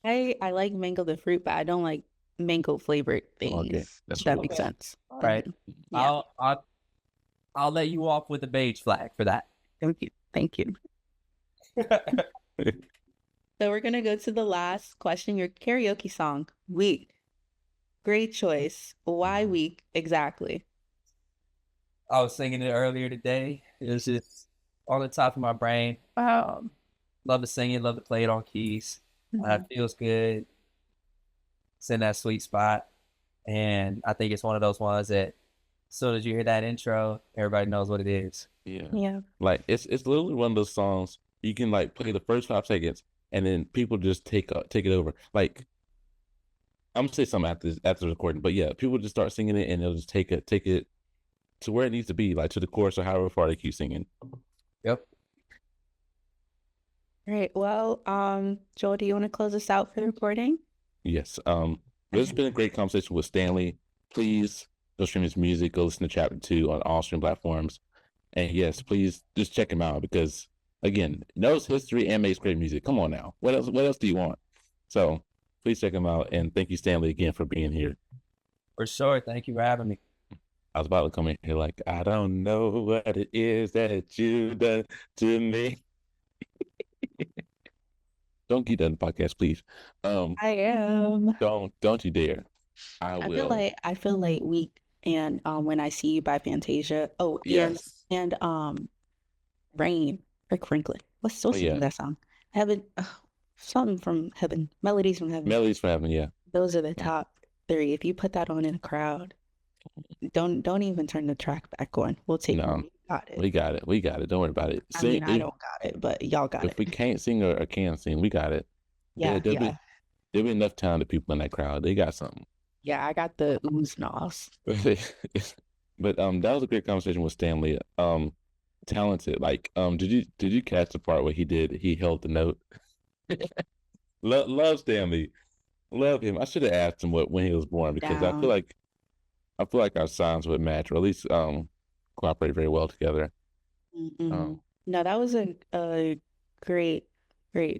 I like mango the fruit, but I don't like mango flavored things. Okay, that makes sense. All right. Yeah. I'll let you off with a beige flag for that. Thank you. So we're gonna go to the last question. Your karaoke song, Weak. Great choice. Why Weak exactly? I was singing it earlier today. It was just on the top of my brain. Love to sing it, love to play it on keys. It feels good. It's in that sweet spot. And I think it's one of those ones that as soon as you hear that intro, everybody knows what it is. Yeah. Like it's literally one of those songs you can like play the first 5 seconds and then people just take it over. Like, I'm gonna say something after the recording, but yeah, people just start singing it and they'll just take it to where it needs to be, like to the chorus or however far they keep singing. Yep. All right. Well, Joel, do you want to close us out for the recording? Yes. This has been a great conversation with Stanley. Please go stream his music. Go listen to Chapter 2 on all stream platforms. And yes, please just check him out because again, knows history and makes great music. Come on now. What else? What else do you want? So please check him out. And thank you, Stanley, again for being here. For sure. Thank you for having me. I was about to come in here like, I don't know what it is that you done to me. Don't get that in the podcast, please. I am. Don't you dare. I I feel will. like Week and When I See You by Fantasia. Oh, Yes. and Rain, Rick Franklin. What's the name of that song? Heaven, something from Heaven, Melodies from Heaven. Melodies from Heaven, yeah. Those are the top three. If you put that on in a crowd, don't even turn the track back on. We'll take it. We got it. We got it. We got it. Don't worry about it. I mean, I don't got it, but y'all got it. If we can't sing or can sing, we got it. Yeah, there'll be enough talented people in that crowd. They got something. Yeah, I got the oohs and ahs. But that was a great conversation with Stanley. Talented. Like, did you catch the part where he held the note? Love Stanley. Love him. I should have asked him when he was born, because I feel like our sounds would match, or at least cooperate very well together. No, that was a great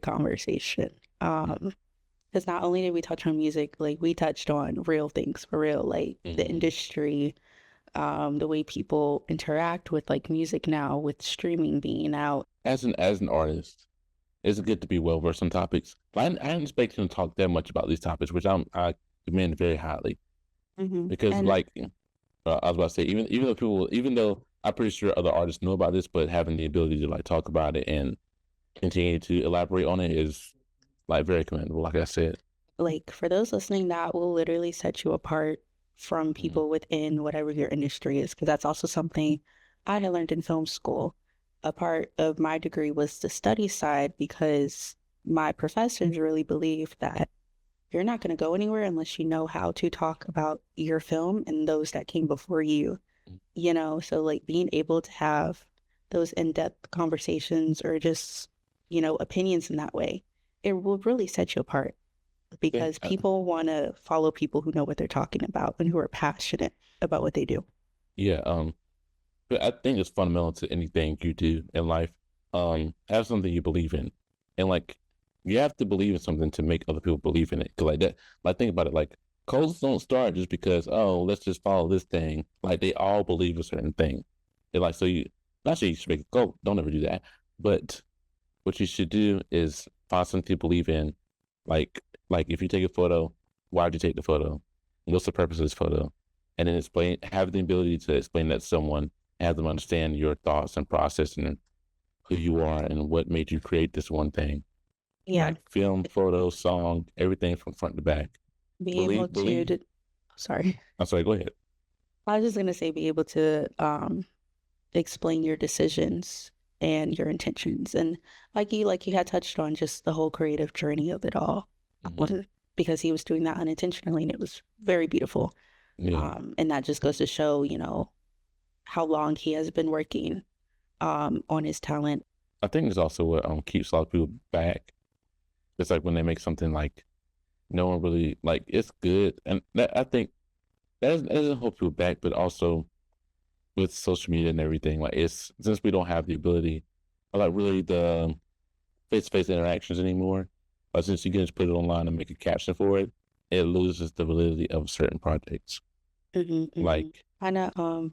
conversation. Because not only did we touch on music, like we touched on real things for real, like the industry, the way people interact with like music now, with streaming being out. As an artist, it's good to be well versed on topics. But I didn't expect him to talk that much about these topics, which I commend very highly. Because I was about to say, even though I'm pretty sure other artists know about this, but having the ability to like talk about it and continue to elaborate on it is like very commendable, like I said. Like, for those listening, that will literally set you apart from people within whatever your industry is, because that's also something I had learned in film school. A part of my degree was the study side, because my professors really believe that you're not going to go anywhere unless you know how to talk about your film and those that came before you, so like being able to have those in-depth conversations or just, opinions in that way, it will really set you apart, because people want to follow people who know what they're talking about and who are passionate about what they do. Yeah. But I think it's fundamental to anything you do in life. Have something you believe in, and like you have to believe in something to make other people believe in it. Cause like that, like think about it, like cults don't start just because, oh, let's just follow this thing. Like they all believe a certain thing. They're like, so not sure you should make a cult. Don't ever do that. But what you should do is find something to believe in. Like if you take a photo, why did you take the photo? What's the purpose of this photo? And then have the ability to explain that to someone, have them understand your thoughts and process and who you are and what made you create this one thing. Yeah. Like film, photo, song, everything from front to back. Sorry. I'm sorry, go ahead. I was just going to say, be able to explain your decisions and your intentions. And like you had touched on just the whole creative journey of it all. Because he was doing that unintentionally, and it was very beautiful. Yeah. And that just goes to show, how long he has been working on his talent. I think it's also what keeps a lot of people back. It's like when they make something like no one really like, it's good, and I think that doesn't hold people back. But also with social media and everything, like since we don't have the ability, or like really the face-to-face interactions anymore. But since you can just put it online and make a caption for it, it loses the validity of certain projects. Like I know,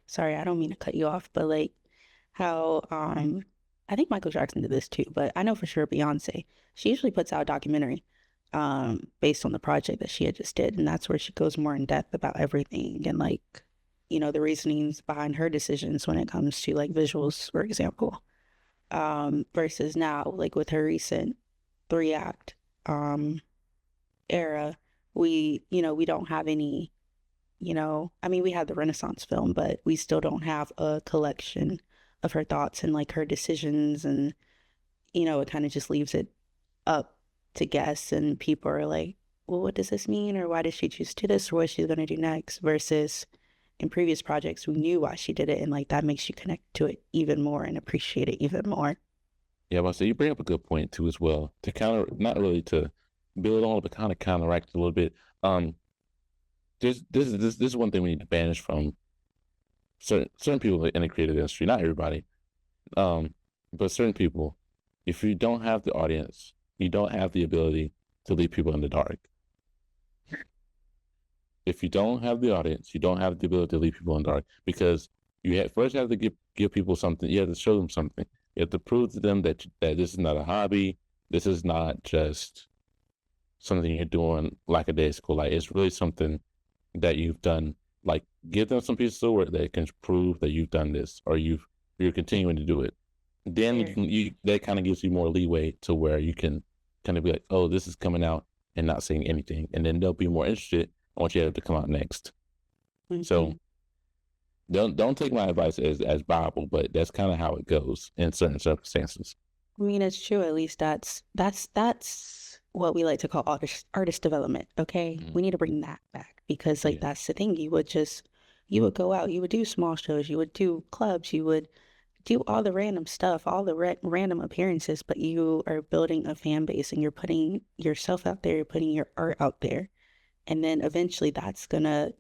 sorry, I don't mean to cut you off, but like how I think Michael Jackson did this too, but I know for sure Beyonce, she usually puts out a documentary based on the project that she had just did, and that's where she goes more in depth about everything and like, the reasonings behind her decisions when it comes to like visuals, for example, versus now, like with her recent 3-act era, we don't have any, I mean, we have the Renaissance film, but we still don't have a collection of her thoughts and like her decisions, and it kind of just leaves it up to guess, and people are like, well, what does this mean, or why did she choose to do this, or what she's going to do next, versus in previous projects we knew why she did it, and like that makes you connect to it even more and appreciate it even more. Yeah, but so you bring up a good point too as well, to counter, not really to build on, but kind of counteract a little bit. This is one thing we need to banish from certain people in the creative industry, not everybody. But certain people, if you don't have the audience, you don't have the ability to leave people in the dark. If you don't have the audience, you don't have the ability to leave people in the dark, because first you have to give people something. You have to show them something. You have to prove to them that this is not a hobby. This is not just something you're doing lackadaisical. Like, it's really something that you've done. Like, give them some pieces of work that can prove that you've done this, or you're continuing to do it. Then that kind of gives you more leeway to where you can kind of be like, oh, this is coming out, and not saying anything, and then they'll be more interested on what you have to come out next. So don't take my advice as Bible, but that's kind of how it goes in certain circumstances. I mean, it's true. At least that's what we like to call artist development. Okay, we need to bring that back, because like that's the thing. You would go out, you would do small shows, you would do clubs, you would do all the random stuff, all the random appearances, but you are building a fan base and you're putting yourself out there, you're putting your art out there. And then eventually that's gonna,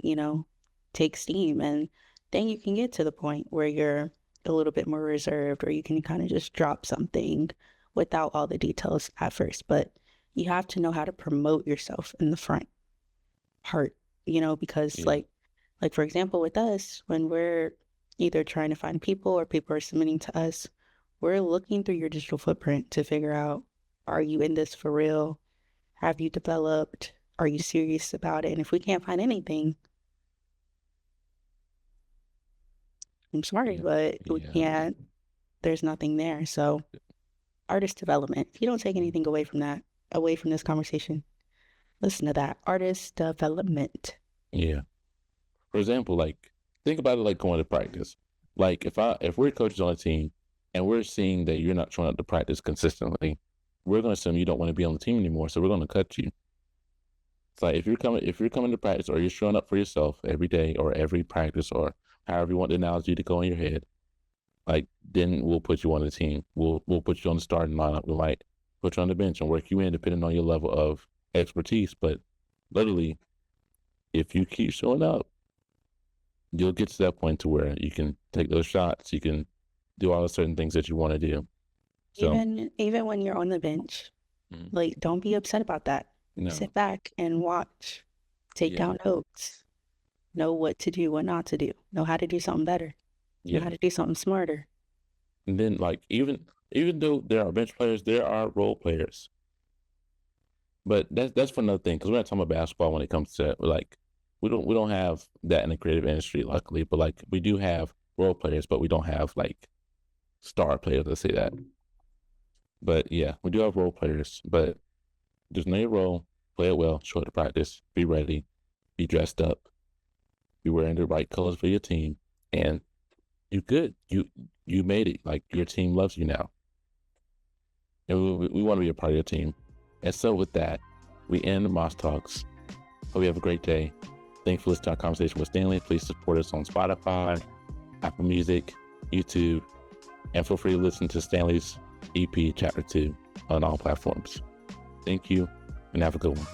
take steam. And then you can get to the point where you're a little bit more reserved, or you can kind of just drop something without all the details at first. But you have to know how to promote yourself in the front part, because like for example, with us, when we're either trying to find people or people are submitting to us, we're looking through your digital footprint to figure out, are you in this for real? Have you developed? Are you serious about it? And if we can't find anything, I'm sorry, but we can't, there's nothing there. So artist development, if you don't take anything away from this conversation, listen to that. Artist development. Yeah. For example, like, think about it like going to practice. Like, if we're coaches on a team and we're seeing that you're not showing up to practice consistently, we're going to assume you don't want to be on the team anymore, so we're going to cut you. It's like, if you're coming to practice, or you're showing up for yourself every day or every practice, or however you want the analogy to go in your head, like, then we'll put you on the team. We'll put you on the starting lineup. We might put you on the bench and work you in depending on your level of expertise. But literally, if you keep showing up, you'll get to that point to where you can take those shots. You can do all the certain things that you want to do. So, even when you're on the bench, like, don't be upset about that. No. Sit back and watch. Take down notes. Know what to do, what not to do. Know how to do something better. Know how to do something smarter. And then, like, even though there are bench players, there are role players. But that's for another thing, because we're not talking about basketball when it comes to, like, we don't have that in the creative industry, luckily. But like, we do have role players, but we don't have like star players. Let's say that. But yeah, we do have role players. But just know your role, play it well, show it to practice, be ready, be dressed up, be wearing the right colors for your team, and you're good. You made it. Like, your team loves you now, and we want to be a part of your team. And so with that, we end the Moss Talks. Hope you have a great day. Thanks for listening to our conversation with Stanley. Please support us on Spotify, Apple Music, YouTube, and feel free to listen to Stanley's EP Chapter 2 on all platforms. Thank you, and have a good one.